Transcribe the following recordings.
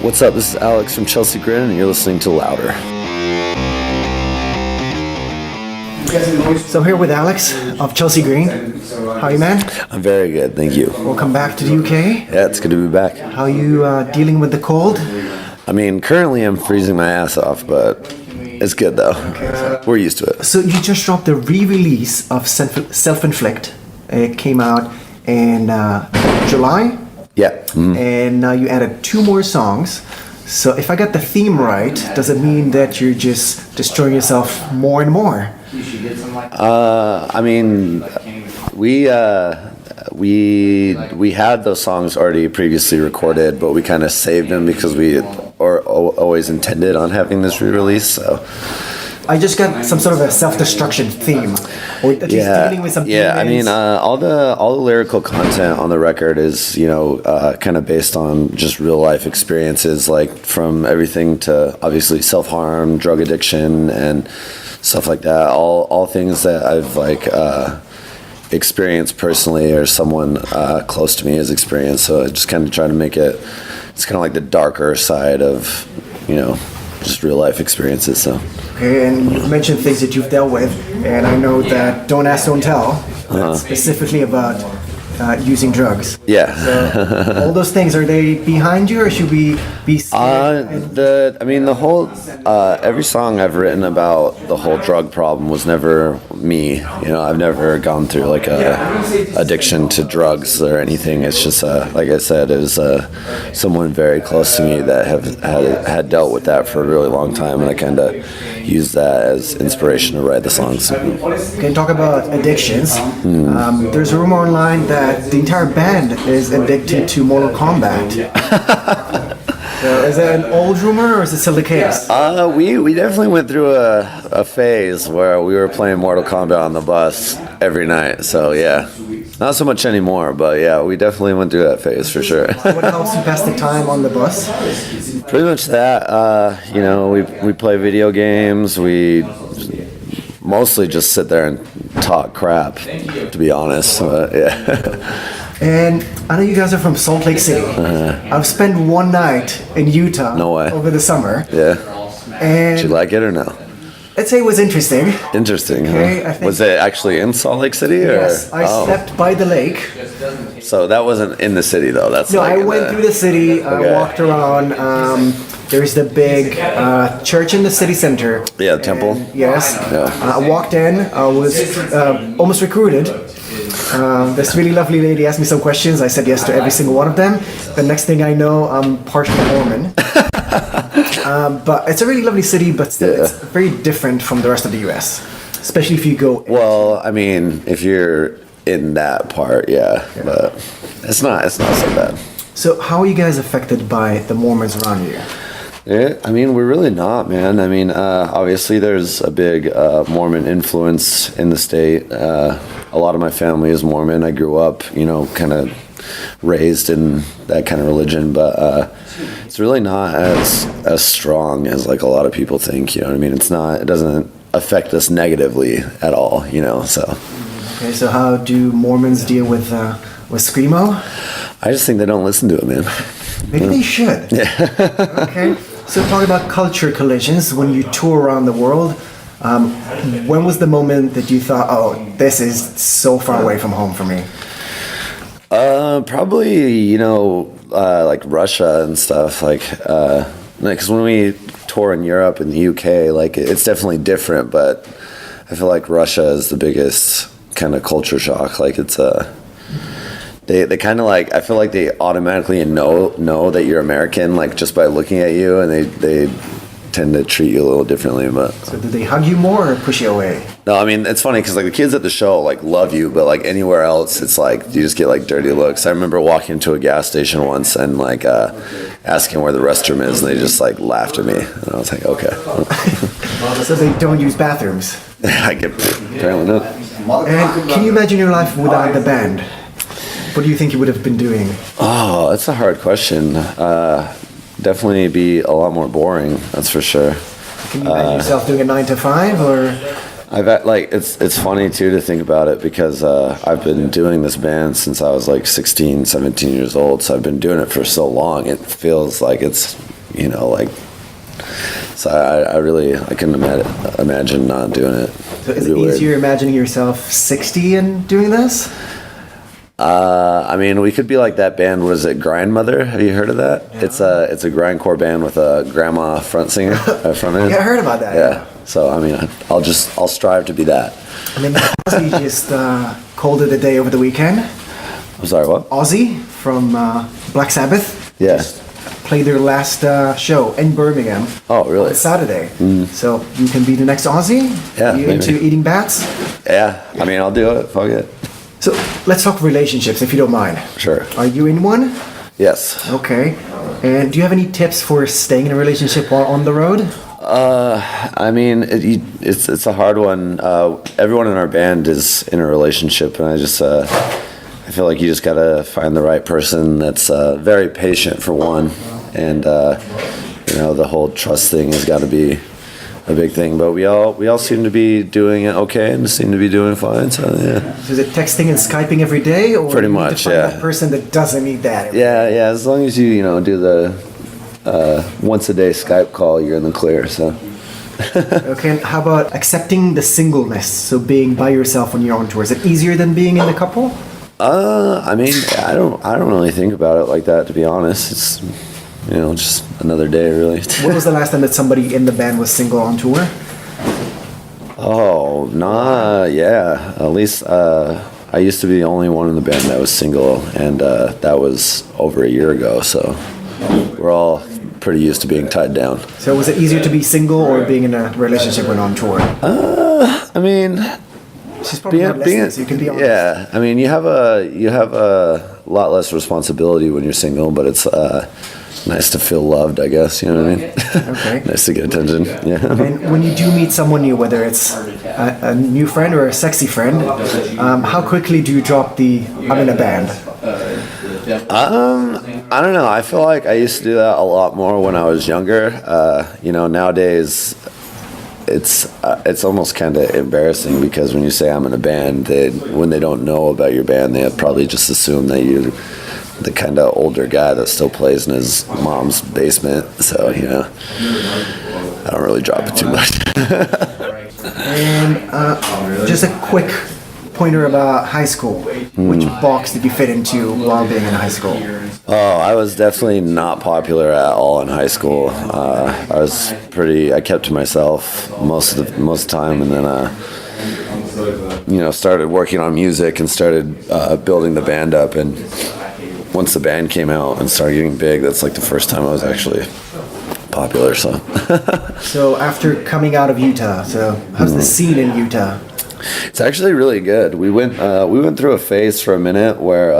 What's up? This is Alex from Chelsea Grin, and you're listening to Louder. So I'm here with Alex of Chelsea Grin. How are you, man? I'm very good, thank you. Welcome back to the UK. Yeah, it's good to be back. How are you dealing with the cold? I mean, currently I'm freezing my ass off, but it's good though. We're used to it. So you just dropped the re-release of Self-Inflict. It came out in July. Yeah. And now you added 2 more songs. So if I got the theme right, does it mean that you're just destroying yourself more and more? I mean, we had those songs already previously recorded, but we kind of saved them because we always intended on having this re-release. So I just got some sort of a self-destruction theme, or at least dealing with some. Yeah, demons. I mean, all the lyrical content on the record is kind of based on just real life experiences, like from everything to obviously self-harm, drug addiction, and stuff like that. All things that I've experienced personally, or someone close to me has experienced. So I just kind of try to make it. It's kind of like the darker side of, just real life experiences. So. Okay, and you've mentioned things that you've dealt with, and I know that Don't Ask, Don't Tell, that's specifically about using drugs. Yeah. So all those things, are they behind you, or should we be scared? The whole, every song I've written about the whole drug problem was never me. I've never gone through like a addiction to drugs or anything. It's just, like I said, it was someone very close to me that had dealt with that for a really long time, and I kind of used that as inspiration to write the songs. Okay, talk about addictions. There's a rumor online that the entire band is addicted to Mortal Kombat. So is that an old rumor, or is it still the case? We definitely went through a phase where we were playing Mortal Kombat on the bus every night. So yeah, not so much anymore, but yeah, we definitely went through that phase for sure. What helps you pass the time on the bus? Pretty much that. We play video games. We mostly just sit there and talk crap, to be honest. Yeah. And I know you guys are from Salt Lake City. I've spent one night in Utah. No way. Over the summer. Yeah. And did you like it or no? I'd say it was interesting. Interesting, okay, huh? Was it actually in Salt Lake City? Or? Yes, I slept by the lake. So that wasn't in the city, though. That's no, I went through the city. I walked around. There's the big church in the city center. Yeah, the temple. Yes. Yeah. I walked in. I was almost recruited. This really lovely lady asked me some questions. I said yes to every single one of them. The next thing I know, I'm partially Mormon. But it's a really lovely city, but still it's very different from the rest of the U.S., especially if you go. Well, I mean, if you're in that part, but it's not so bad. So how are you guys affected by the Mormons around you? Yeah, I mean, we're really not, man. I mean, obviously there's a big Mormon influence in the state. A lot of my family is Mormon. I grew up, kind of raised in that kind of religion, but it's really not as strong as like a lot of people think. You know what I mean? It doesn't affect us negatively at all. So. Okay, so how do Mormons deal with screamo? I just think they don't listen to it, man. Maybe they should. Yeah. Okay. So talk about culture collisions. When you tour around the world, when was the moment that you thought, oh, this is so far away from home for me? Probably, like Russia and stuff. Because when we tour in Europe and the UK, like it's definitely different. But I feel like Russia is the biggest kind of culture shock. Like it's They kind of like, I feel like they automatically know that you're American, like just by looking at you, and they tend to treat you a little differently. But so do they hug you more or push you away? No, I mean, it's funny because like the kids at the show like love you, but like anywhere else, it's like you just get like dirty looks. I remember walking into a gas station once and like asking where the restroom is, and they just like laughed at me, and I was like, okay. So they don't use bathrooms? Apparently not. And can you imagine your life without the band? What do you think you would have been doing? Oh, that's a hard question. Definitely be a lot more boring. That's for sure. Can you imagine yourself doing a 9 to 5 or? It's funny too to think about it because I've been doing this band since I was like 16, 17 years old. So I've been doing it for so long. It feels like it's you know, like. So I couldn't imagine not doing it. So is it easier imagining yourself 60 and doing this? I mean, we could be like that band. Was it Grindmother? Have you heard of that? Yeah. It's a grindcore band with a grandma front singer, front end. Yeah, I heard about that. Yeah. So I mean, I'll strive to be that. And then Ozzy just called it a day over the weekend. I'm sorry, what? Ozzy from Black Sabbath. Yeah. Just played their last show in Birmingham. Oh, really? On Saturday. So you can be the next Ozzy? Yeah, you maybe. into eating bats? Yeah. I mean, I'll do it. Fuck it. So let's talk relationships, if you don't mind. Sure. Are you in one? Yes. Okay. And do you have any tips for staying in a relationship while on the road? I mean, it's a hard one. Everyone in our band is in a relationship, and I feel like you just gotta find the right person that's very patient for one, and you know, the whole trust thing has got to be a big thing. But we all seem to be doing it okay, and seem to be doing fine. So yeah. So is it texting and Skyping every day, or pretty you need much, to find yeah. that person that doesn't need that? Yeah. As long as you know do the once a day Skype call, you're in the clear. So. Okay, and how about accepting the singleness? So being by yourself when you're on tour, is it easier than being in a couple? I mean, I don't really think about it like that, to be honest. It's, you know, just another day, really. When was the last time that somebody in the band was single on tour? Oh, nah, yeah. At least I used to be the only one in the band that was single, and that was over a year ago. So we're all pretty used to being tied down. So was it easier to be single or being in a relationship when on tour? I mean, she's probably not listening, so you can be honest. Yeah, I mean, you have a lot less responsibility when you're single, but it's nice to feel loved, I guess. You know what I mean? Okay. Nice to get attention. Yeah. And when you do meet someone new, whether it's a new friend or a sexy friend, how quickly do you drop the "I'm in a band"? I don't know. I feel like I used to do that a lot more when I was younger. You know, nowadays it's almost kind of embarrassing, because when you say I'm in a band, when they don't know about your band, they probably just assume that you're the kind of older guy that still plays in his mom's basement. So, you know, I don't really drop it too much. And just a quick pointer about high school. Which box did you fit into while being in high school? Oh, I was definitely not popular at all in high school. I kept to myself most of the time, and then you know, started working on music and started building the band up. And once the band came out and started getting big, that's like the first time I was actually popular. So So after coming out of Utah, so how's the scene in Utah? it's actually really good. We went through a phase for a minute where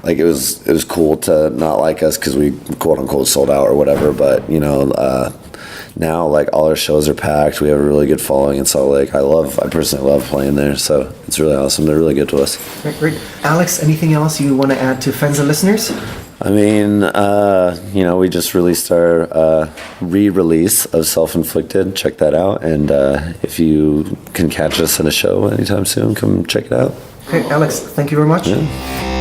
like it was cool to not like us because we quote unquote sold out or whatever, but you know, now like all our shows are packed. We have a really good following in Salt Lake. I personally love playing there, so it's really awesome. They're really good to us. Great. Alex, anything else you want to add to fans and listeners? I mean, you know, we just released our re-release of Self-Inflicted. Check that out, and if you can catch us in a show anytime soon, come check it out. Okay, Alex, thank you very much. Yeah.